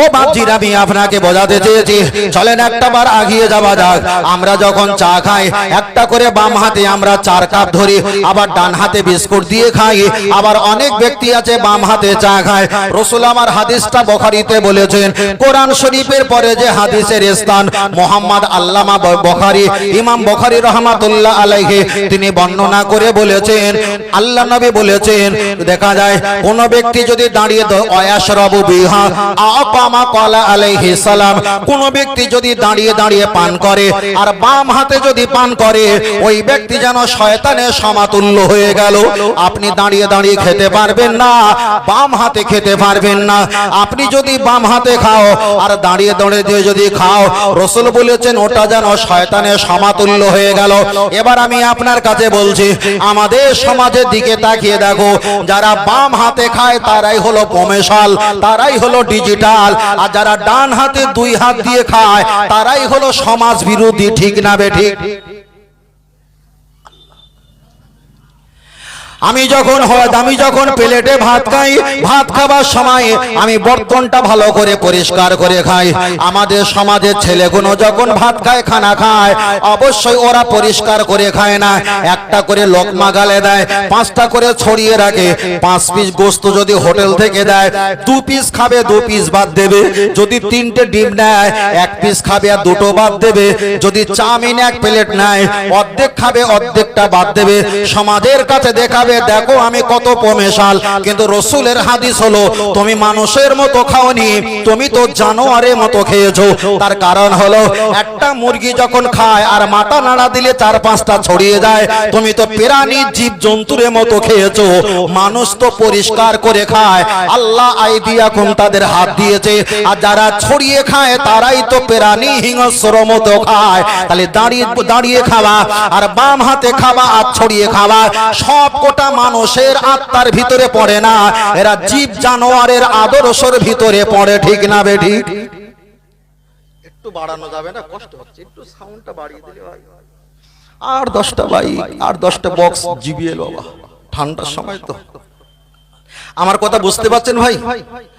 ও বাপজির, আমি আপনাকে বোঝাতে চেয়েছি, চলেন একটা বার আগিয়ে যাওয়া যাক। আমরা যখন চা খাই একটা করে বাম হাতে আমরা 4 কাপ ধরি, আবার ডান হাতে বিস্কুট দিয়ে খাই। আবার অনেক ব্যক্তি আছে বাম হাতে চা খায়। রাসূল আমার হাদিসটা বুখারীতে বলেছেন, কোরআন শরীফের পরে যে হাদিসের স্থান মুহাম্মদ আল্লামা বুখারী, ইমাম বুখারী রাহমাতুল্লাহ আলাইহি তিনি বর্ণনা করে বলেছেন, আল্লাহ নবী বলেছেন, দেখা যায় কোন ব্যক্তি যদি দাঁড়িয়ে ওয়াশরাবু বিহা আকামা ক্বালা আলাইহিস সালাম, কোন ব্যক্তি যদি দাঁড়িয়ে দাঁড়িয়ে পান করে আর বাম হাতে যদি পান করে, ওই ব্যক্তি যেন শয়তানের সমাতুল্য হয়ে গেল। আপনি দাঁড়িয়ে দাঁড়িয়ে খেতে পারবেন না, বাম হাতে খেতে পারবেন না। আপনি যদি বাম হাতে খাও আর দাঁড়িয়ে দাঁড়িয়ে যদি খাও, রাসূল বলেছেন ওটা যেন শয়তানের সমাতুল্য হয়ে গেল। এবার আমি আপনার কাছে বলছি, আমাদের সমাজের দিকে তাকিয়ে দেখো, যারা বাম হাতে খায় তারাই হলো প্রমেশাল, তারাই হলো ডিজিটাল, আর যারা ডান হাতে 2 হাত দিয়ে খায় তারাই হলো সমাজ বিরোধী। ঠিক না বেঠিক? আমি যখন প্লেটে ভাত খাই, ভাত খাবার সময় আমি বর্তনটা ভালো করে পরিষ্কার করে খাই। আমাদের সমাজের ছেলেগুলো যখন ভাত খায়, খানা খায়, অবশ্যই ওরা পরিষ্কার করে খায় না। একটা করে লোকমা গালে দেয়, 5টা করে ছড়িয়ে রাখে। 5 পিস গোস্ত যদি হোটেল থেকে দেয়, 2 পিস খাবে, 2 পিস বাদ দেবে। যদি 3টে ডিম নেয়, 1 পিস খাবে আর 2টো বাদ দেবে। যদি চাউমিন 1 প্লেট নেয়, অর্ধেক খাবে, অর্ধেকটা বাদ দেবে। সমাজের কাছে দেখাবে, দেখো আমি কত প্রমেশাল। কিন্তু রাসূলের হাদিস হলো, তুমি মানুষের মতো খাওনি, তুমি তো জানোয়ারের মতো খেয়েছো। তার কারণ হলো, একটা মুরগি যখন খায় আর মাথা নাড়া দিলে 4-5টা ছড়িয়ে যায়, তুমি তো প্রাণী জীব জন্তুর মতো খেয়েছো। মানুষ তো পরিষ্কার করে খায়, আল্লাহ আইদিয়াকুম তাদের হাত দিয়েছে, আর যারা ছড়িয়ে খায় তারাই তো প্রাণী হিংস্র মতো খায়। তাহলে দাঁড়িয়ে খাওয়া আর বাম হাতে খাওয়া আর ছড়িয়ে খাওয়া সব কোটা মানুষের আত্মার ভিতরে পড়ে না, এরা জীব জানোয়ারের আদর্শের ভিতরে পড়ে। ঠিক না বেঠিক? একটু বাড়ানো যাবে না? কষ্ট হচ্ছে, একটু সাউন্ডটা বাড়িয়ে দিলে হয়। আর 10টা বাইক আর 10টা বক্স জিবিএল বাবা, ঠান্ডার সময় তো। আমার কথা বুঝতে পারছেন ভাই?